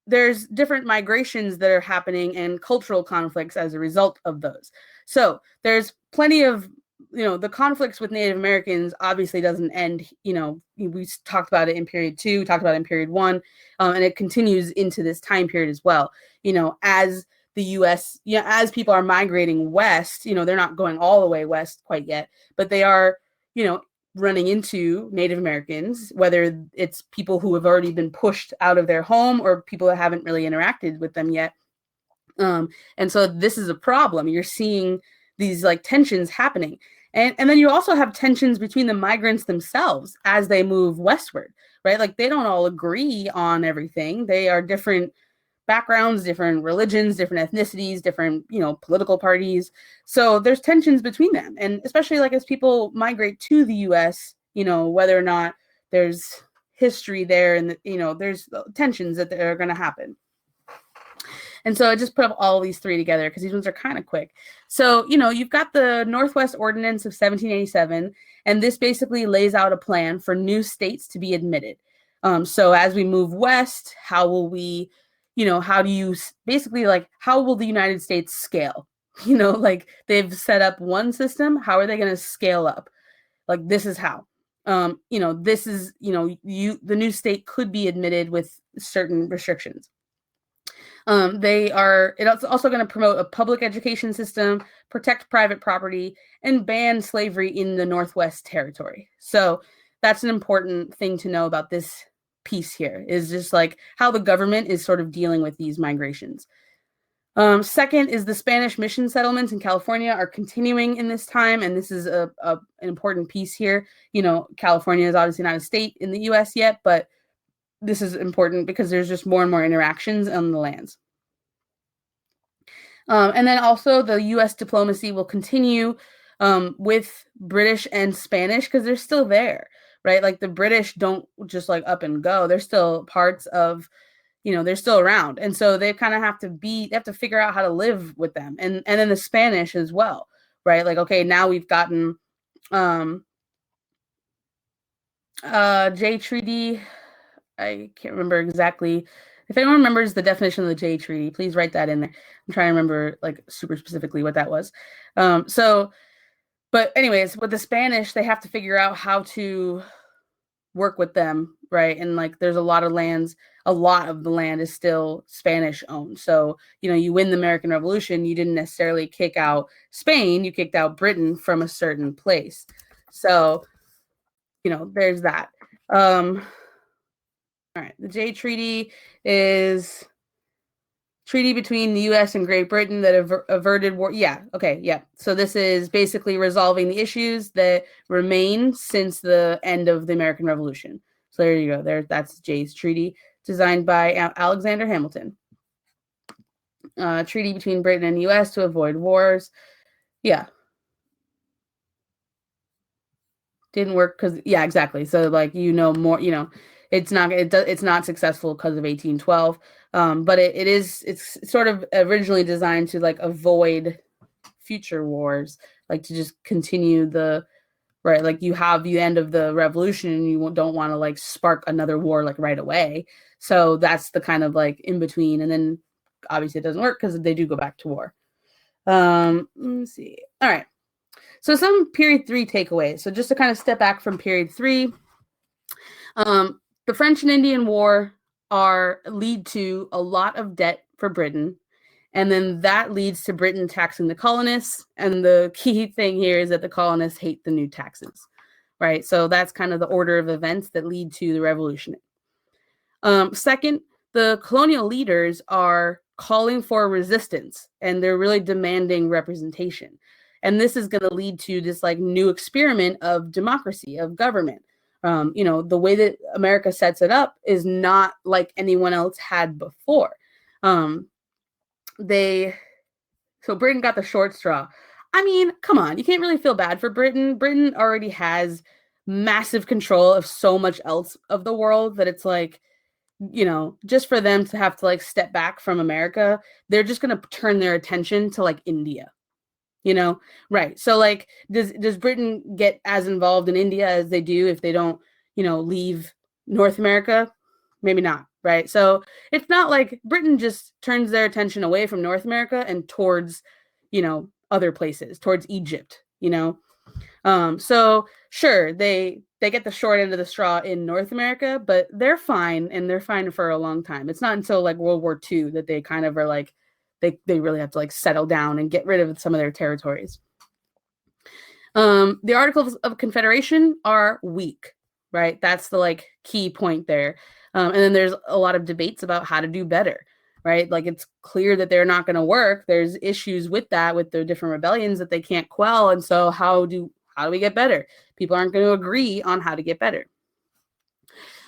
There's different migrations that are happening and cultural conflicts as a result of those. So there's plenty of, the conflicts with Native Americans obviously doesn't end. We talked about it in period 2, we talked about it in period 1, and it continues into this time period as well. As the U.S., as people are migrating west, they're not going all the way west quite yet, but they are, running into Native Americans, whether it's people who have already been pushed out of their home or people that haven't really interacted with them yet. And so this is a problem. You're seeing these like tensions happening. And then you also have tensions between the migrants themselves as they move westward, right? Like they don't all agree on everything. They are different backgrounds, different religions, different ethnicities, different, political parties. So there's tensions between them. And especially like as people migrate to the US, whether or not there's history there and, there's tensions that are going to happen. And so I just put up all these three together because these ones are kind of quick. So, you've got the Northwest Ordinance of 1787, and this basically lays out a plan for new states to be admitted. So as we move west, how will we, how do you basically like, how will the United States scale? Like they've set up one system. How are they going to scale up? Like, this is how. This is, the new state could be admitted with certain restrictions. It's also going to promote a public education system, protect private property, and ban slavery in the Northwest Territory. So that's an important thing to know about this piece here, is just like how the government is sort of dealing with these migrations. Second is the Spanish mission settlements in California are continuing in this time, and this is an important piece here. California is obviously not a state in the U.S. yet, but this is important because there's just more and more interactions on the lands. And then also the U.S. diplomacy will continue with British and Spanish because they're still there, right? Like the British don't just like up and go. They're still parts of, they're still around. And so they kind of they have to figure out how to live with them. And then the Spanish as well, right? Like, okay, now we've gotten Jay Treaty. I can't remember exactly. If anyone remembers the definition of the Jay Treaty, please write that in there. I'm trying to remember like super specifically what that was. But anyways, with the Spanish, they have to figure out how to work with them, right? And like there's a lot of the land is still Spanish owned. So, you win the American Revolution, you didn't necessarily kick out Spain, you kicked out Britain from a certain place. So, there's that. All right, the Jay Treaty is treaty between the U.S. and Great Britain that averted war. Yeah, okay, yeah. So this is basically resolving the issues that remain since the end of the American Revolution. So there you go. That's Jay's Treaty, designed by Alexander Hamilton. Treaty between Britain and the U.S. to avoid wars. Yeah. Didn't work because, yeah, exactly. So like, more, it's not successful because of 1812. But it's sort of originally designed to like avoid future wars, like to just continue right, like you have the end of the revolution and you don't want to like spark another war like right away. So that's the kind of like in between. And then obviously it doesn't work because they do go back to war. Let me see. All right. So some period 3 takeaways. So just to kind of step back from period 3, the French and Indian War lead to a lot of debt for Britain. And then that leads to Britain taxing the colonists. And the key thing here is that the colonists hate the new taxes, right? So that's kind of the order of events that lead to the revolution. Second, the colonial leaders are calling for resistance, and they're really demanding representation. And this is going to lead to this like new experiment of democracy, of government. The way that America sets it up is not like anyone else had before. Um, so Britain got the short straw. I mean, come on, you can't really feel bad for Britain. Britain already has massive control of so much else of the world that it's like, just for them to have to like step back from America, they're just going to turn their attention to like India. Right? So like, does Britain get as involved in India as they do if they don't, leave North America? Maybe not, right? So it's not like Britain just turns their attention away from North America and towards, other places, towards Egypt. So sure, they get the short end of the straw in North America, but they're fine, and they're fine for a long time. It's not until like World War II that they kind of are like, they really have to like settle down and get rid of some of their territories. The Articles of Confederation are weak, right? That's the like key point there. And then there's a lot of debates about how to do better, right? Like it's clear that they're not going to work. There's issues with that, with the different rebellions that they can't quell. And so how do we get better? People aren't going to agree on how to get better.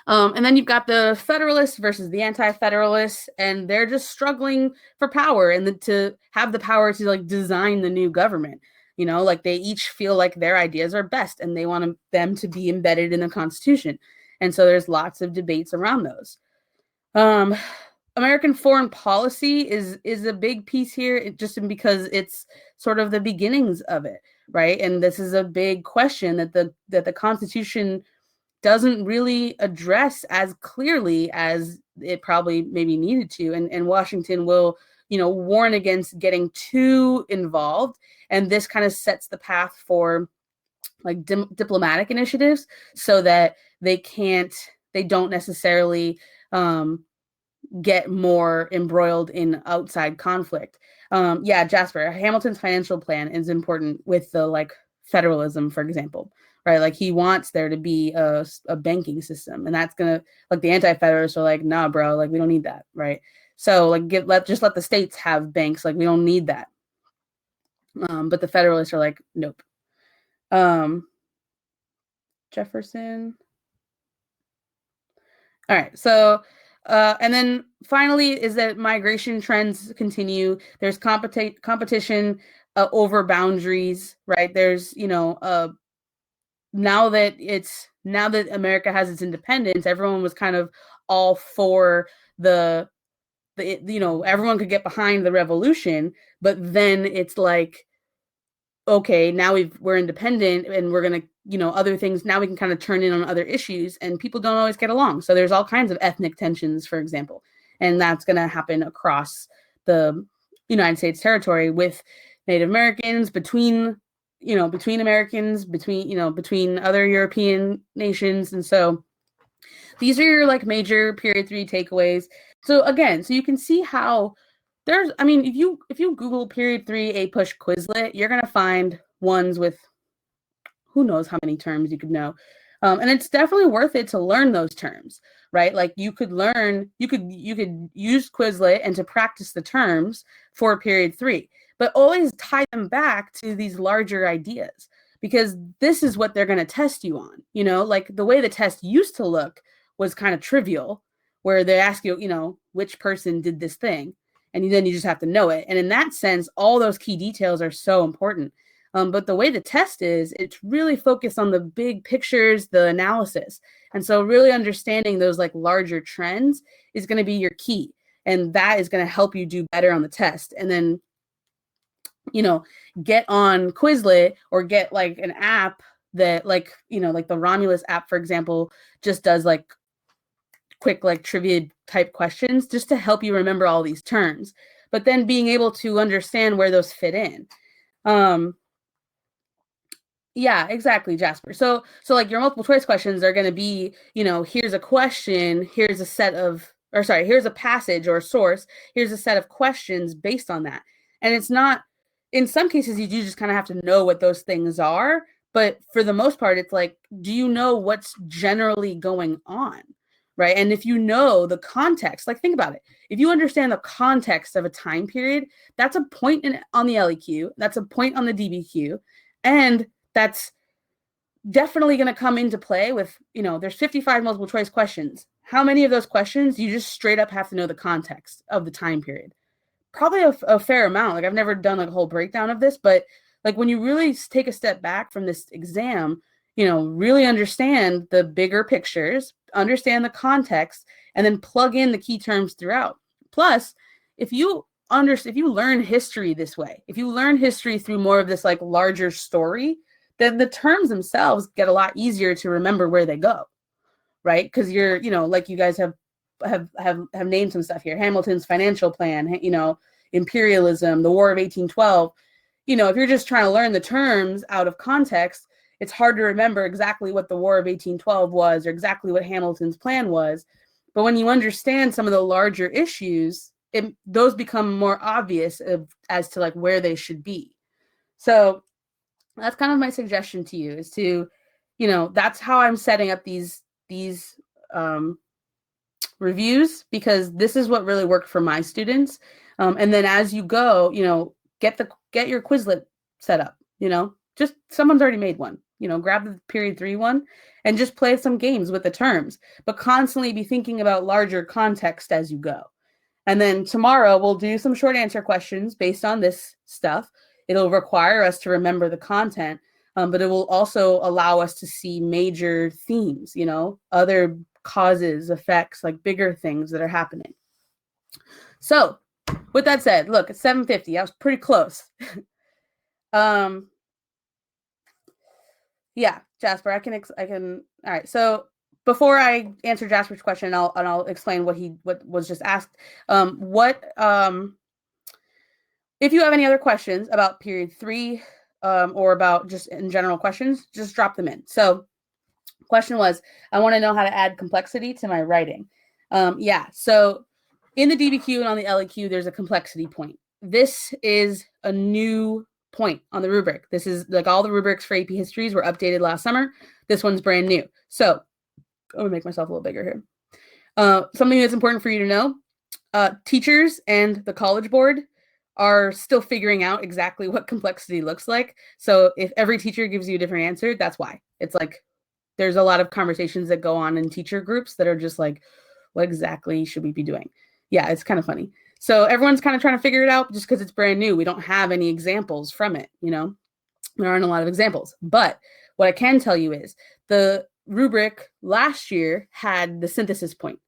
And then you've got the Federalists versus the Anti-Federalists, and they're just struggling for power and to have the power to like design the new government. Like they each feel like their ideas are best, and they want them to be embedded in the Constitution. And so there's lots of debates around those. American foreign policy is a big piece here, just because it's sort of the beginnings of it, right? And this is a big question that the Constitution doesn't really address as clearly as it probably maybe needed to. And Washington will, warn against getting too involved. And this kind of sets the path for like diplomatic initiatives so that they don't necessarily get more embroiled in outside conflict. Jasper, Hamilton's financial plan is important with the like federalism, for example. Right, like he wants there to be a banking system, and that's gonna like the Anti-Federalists are like, nah, bro, like we don't need that, right? So like let the states have banks, like we don't need that. But the Federalists are like, nope. Jefferson. All right, so and then finally is that migration trends continue. There's competition over boundaries, right? There's now that America has its independence, everyone was kind of all for everyone could get behind the revolution, but then it's like, okay, now we're independent and we're going to, other things, now we can kind of turn in on other issues, and people don't always get along. So there's all kinds of ethnic tensions, for example, and that's going to happen across the United States territory with Native Americans, between Americans, between other European nations. And so these are your like major period 3 takeaways. So again, so you can see how if you Google period 3 APUSH Quizlet, you're going to find ones with who knows how many terms you could know. And it's definitely worth it to learn those terms, right? Like you could use Quizlet and to practice the terms for period 3. But always tie them back to these larger ideas, because this is what they're going to test you on. Like the way the test used to look was kind of trivial, where they ask you, which person did this thing, and then you just have to know it. And in that sense, all those key details are so important. But the way the test is, it's really focused on the big pictures, the analysis. And so really understanding those like larger trends is going to be your key. And that is going to help you do better on the test. And then get on Quizlet or get like an app that like the Romulus app, for example, just does like quick like trivia type questions just to help you remember all these terms, but then being able to understand where those fit in. Yeah, exactly, Jasper. So like your multiple choice questions are going to be, here's a question, here's a passage or a source, here's a set of questions based on that. And it's not, in some cases, you do just kind of have to know what those things are. But for the most part, it's like, do you know what's generally going on, right? And if you know the context, like think about it. If you understand the context of a time period, that's a point on the LEQ, that's a point on the DBQ, and that's definitely going to come into play with, there's 55 multiple choice questions. How many of those questions you just straight up have to know the context of the time period? Probably a fair amount. Like I've never done like a whole breakdown of this, but like when you really take a step back from this exam, really understand the bigger pictures, understand the context, and then plug in the key terms throughout. Plus, if you learn history this way, if you learn history through more of this like larger story, then the terms themselves get a lot easier to remember where they go, right? Because you're, like you guys have named some stuff here: Hamilton's financial plan, imperialism, the War of 1812. If you're just trying to learn the terms out of context, it's hard to remember exactly what the War of 1812 was or exactly what Hamilton's plan was. But when you understand some of the larger issues, those become more obvious as to like where they should be. So that's kind of my suggestion to you, is to, that's how I'm setting up these reviews, because this is what really worked for my students. And then as you go, get your Quizlet set up, just someone's already made one, grab the period 3 one and just play some games with the terms, but constantly be thinking about larger context as you go. And then tomorrow we'll do some short answer questions based on this stuff. It'll require us to remember the content, but it will also allow us to see major themes, other causes, effects, like bigger things that are happening. So with that said, look, it's 7:50. I was pretty close. Yeah, Jasper, I can, all right. So before I answer Jasper's question, I'll explain what was just asked. If you have any other questions about period 3, or about just in general questions, just drop them in. So question was, I want to know how to add complexity to my writing. Yeah, so in the DBQ and on the LEQ, there's a complexity point. This is a new point on the rubric. This is like all the rubrics for AP histories were updated last summer. This one's brand new. So I'm gonna make myself a little bigger here. Something that's important for you to know, teachers and the College Board are still figuring out exactly what complexity looks like. So if every teacher gives you a different answer, that's why. It's like there's a lot of conversations that go on in teacher groups that are just like, what exactly should we be doing? Yeah, it's kind of funny. So everyone's kind of trying to figure it out just because it's brand new. We don't have any examples from it, There aren't a lot of examples. But what I can tell you is the rubric last year had the synthesis point.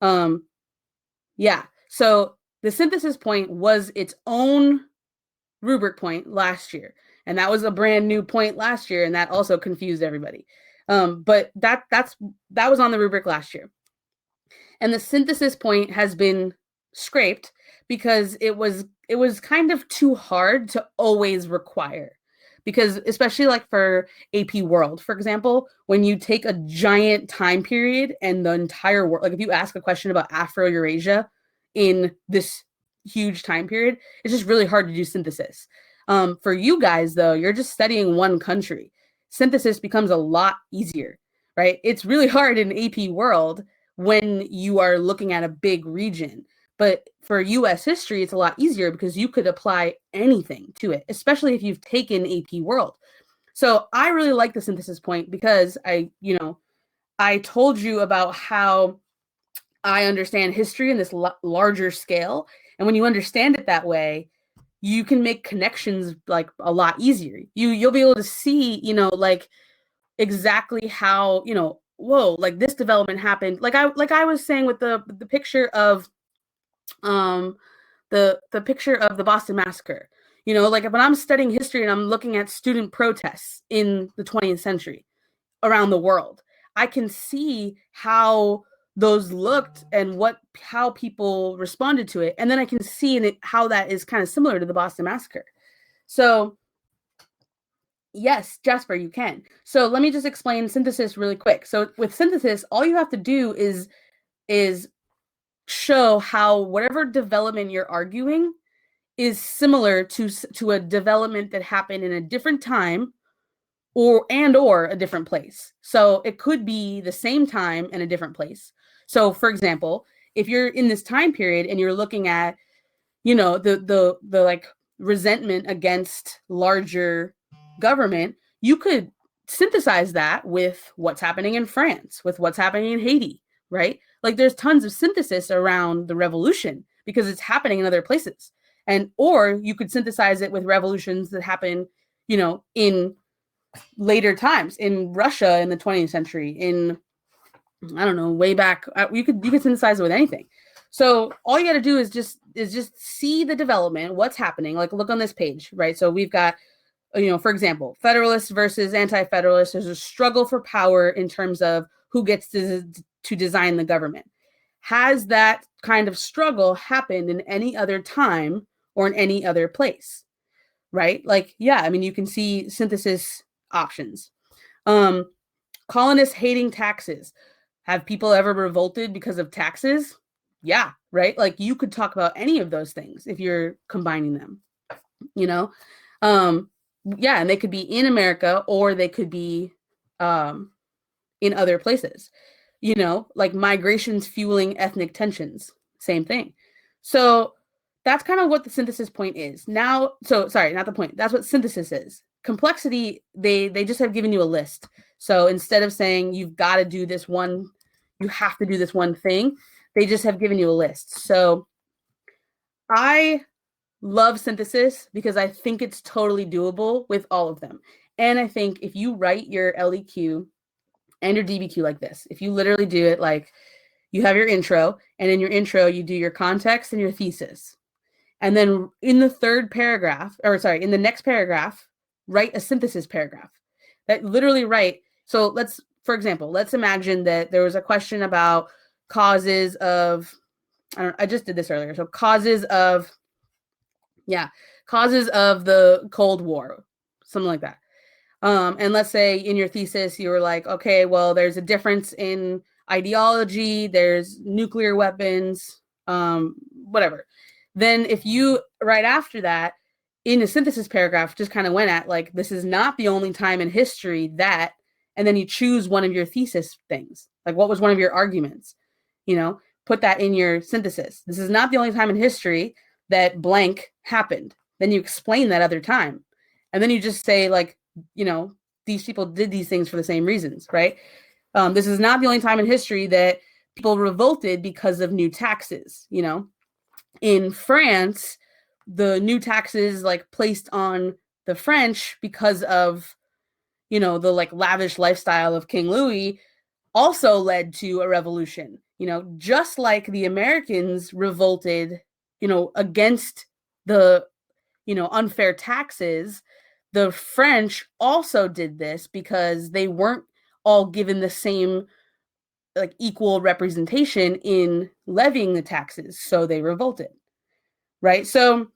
Yeah, so the synthesis point was its own rubric point last year. And that was a brand new point last year, and that also confused everybody. But that was on the rubric last year. And the synthesis point has been scraped because it was kind of too hard to always require. Because especially like for AP World, for example, when you take a giant time period and the entire world, like if you ask a question about Afro-Eurasia in this huge time period, it's just really hard to do synthesis. For you guys, though, you're just studying one country. Synthesis becomes a lot easier, right? It's really hard in AP World when you are looking at a big region. But for US history, it's a lot easier because you could apply anything to it, especially if you've taken AP World. So I really like the synthesis point because I told you about how I understand history in this larger scale. And when you understand it that way, you can make connections like a lot easier. You'll be able to see, like exactly how, whoa, like this development happened. Like I was saying with the picture of the picture of the Boston Massacre. Like when I'm studying history and I'm looking at student protests in the 20th century around the world, I can see how those looked and how people responded to it. And then I can see in it how that is kind of similar to the Boston Massacre. So yes, Jasper, you can. So let me just explain synthesis really quick. So with synthesis, all you have to do is show how whatever development you're arguing is similar to a development that happened in a different time or a different place. So it could be the same time and a different place. So for example, if you're in this time period and you're looking at, the like resentment against larger government, you could synthesize that with what's happening in France, with what's happening in Haiti, right? Like there's tons of synthesis around the revolution because it's happening in other places. And or you could synthesize it with revolutions that happen, in later times in Russia in the 20th century, in I don't know, way back. You could synthesize it with anything. So all you got to do is just see the development, what's happening. Like look on this page, right? So we've got, for example, Federalists versus Anti-Federalists. There's a struggle for power in terms of who gets to design the government. Has that kind of struggle happened in any other time or in any other place, right? Like, yeah, I mean, you can see synthesis options. Colonists hating taxes. Have people ever revolted because of taxes? Yeah, right? Like you could talk about any of those things if you're combining them, yeah, and they could be in America or they could be in other places, like migrations fueling ethnic tensions, same thing. So that's kind of what the synthesis point is. Now, so sorry, not the point. That's what synthesis is. Complexity, they just have given you a list. So instead of saying you've got to do this one, you have to do this one thing, they just have given you a list. So I love synthesis because I think it's totally doable with all of them. And I think if you write your LEQ and your DBQ like this, if you literally do it like you have your intro, and in your intro, you do your context and your thesis. And then in the third paragraph, in the next paragraph, write a synthesis paragraph. That literally write. So for example, let's imagine that there was a question about causes of, I just did this earlier. So causes of the Cold War, something like that. And let's say in your thesis, you were like, okay, well, there's a difference in ideology, there's nuclear weapons, whatever. Then if you, right after that, in a synthesis paragraph, just kind of went at like, this is not the only time in history that, and then you choose one of your thesis things. Like what was one of your arguments? Put that in your synthesis. This is not the only time in history that blank happened. Then you explain that other time. And then you just say like, these people did these things for the same reasons, right? This is not the only time in history that people revolted because of new taxes. In France, the new taxes like placed on the French because of, the like lavish lifestyle of King Louis also led to a revolution, just like the Americans revolted, against the, unfair taxes. The French also did this because they weren't all given the same like equal representation in levying the taxes, so they revolted. Right? So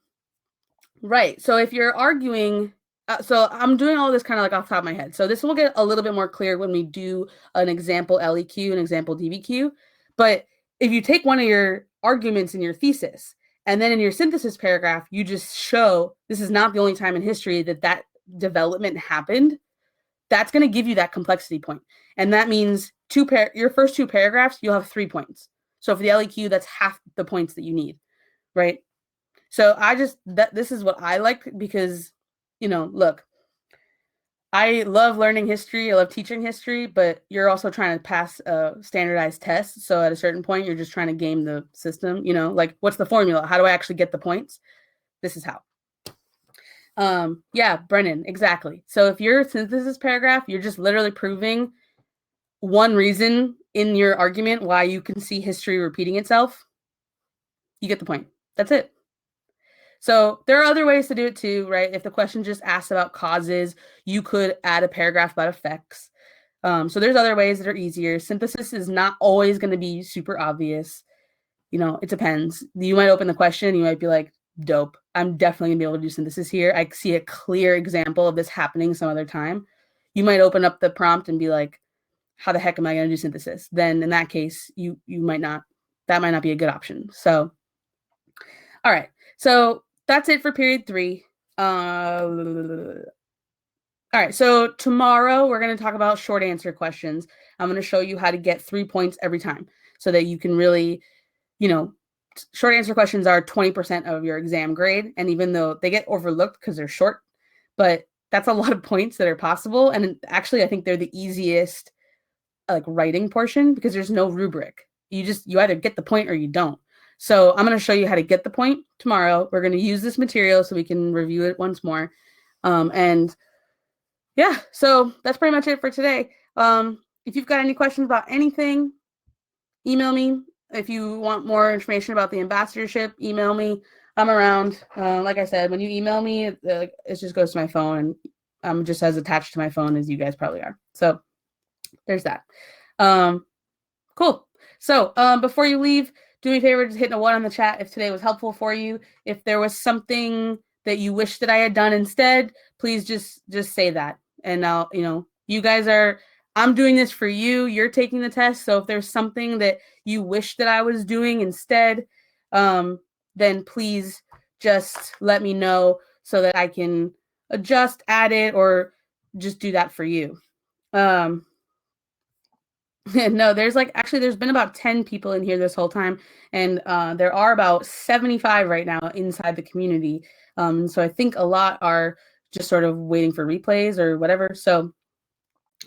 if you're arguing, so I'm doing all this kind of like off the top of my head. So this will get a little bit more clear when we do an example LEQ, an example DBQ. But if you take one of your arguments in your thesis, and then in your synthesis paragraph, you just show this is not the only time in history that development happened, that's going to give you that complexity point. And that means your first two paragraphs, you'll have 3 points. So for the LEQ, that's half the points that you need, right? So this is what I like because, look, I love learning history. I love teaching history, but you're also trying to pass a standardized test. So at a certain point, you're just trying to game the system, like what's the formula? How do I actually get the points? This is how. Yeah, Brennan, exactly. So if your synthesis paragraph, you're just literally proving one reason in your argument why you can see history repeating itself, you get the point. That's it. So there are other ways to do it too, right? If the question just asks about causes, you could add a paragraph about effects. So there's other ways that are easier. Synthesis is not always going to be super obvious. It depends. You might open the question, you might be like, dope, I'm definitely gonna be able to do synthesis here. I see a clear example of this happening some other time. You might open up the prompt and be like, how the heck am I gonna do synthesis? Then in that case, you might not, that might not be a good option. So, all right. So that's it for period 3. All right, so tomorrow we're going to talk about short answer questions. I'm going to show you how to get 3 points every time so that you can really, short answer questions are 20% of your exam grade. And even though they get overlooked because they're short, but that's a lot of points that are possible. And actually, I think they're the easiest writing portion because there's no rubric. You either get the point or you don't. So I'm going to show you how to get the point tomorrow. We're going to use this material so we can review it once more. And yeah, so that's pretty much it for today. If you've got any questions about anything, email me. If you want more information about the ambassadorship, email me. I'm around. Like I said, when you email me, it just goes to my phone, and I'm just as attached to my phone as you guys probably are. So there's that. Cool. So before you leave, do me a favor, just hitting a 1 on the chat if today was helpful for you. If there was something that you wish that I had done instead, please just say that. And I'll, you guys are, I'm doing this for you. You're taking the test. So if there's something that you wish that I was doing instead, then please just let me know so that I can adjust, add it, or just do that for you. No, there's been about 10 people in here this whole time, and there are about 75 right now inside the community. So I think a lot are just sort of waiting for replays or whatever. So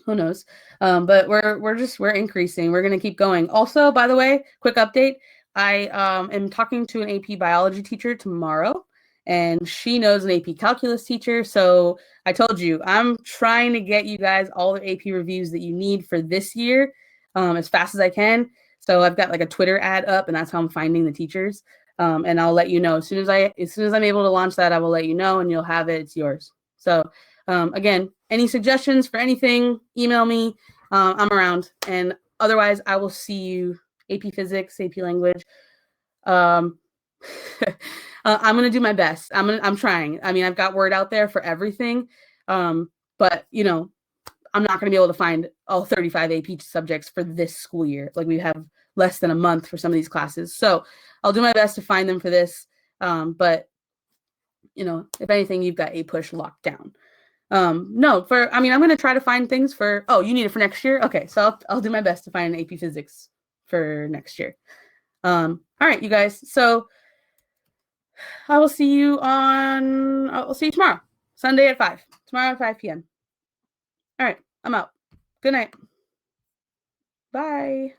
who knows? But we're increasing. We're gonna keep going. Also, by the way, quick update. I am talking to an AP biology teacher tomorrow, and she knows an AP calculus teacher. So I told you, I'm trying to get you guys all the AP reviews that you need for this year as fast as I can. So I've got a Twitter ad up, and that's how I'm finding the teachers. And I'll let you know as soon as I'm able to launch that. I will let you know, and you'll have it. It's yours. So again, any suggestions for anything, email me. I'm around. And otherwise, I will see you AP Physics, AP Language. I'm going to do my best. I'm trying. I mean, I've got word out there for everything. But, I'm not going to be able to find all 35 AP subjects for this school year. We have less than a month for some of these classes. So I'll do my best to find them for this. But, if anything, you've got APUSH locked down. I'm going to try to find things for, you need it for next year? Okay, so I'll do my best to find an AP Physics for next year. All right, you guys. So I will see you tomorrow, Sunday at 5. Tomorrow at 5 p.m. All right, I'm out. Good night. Bye.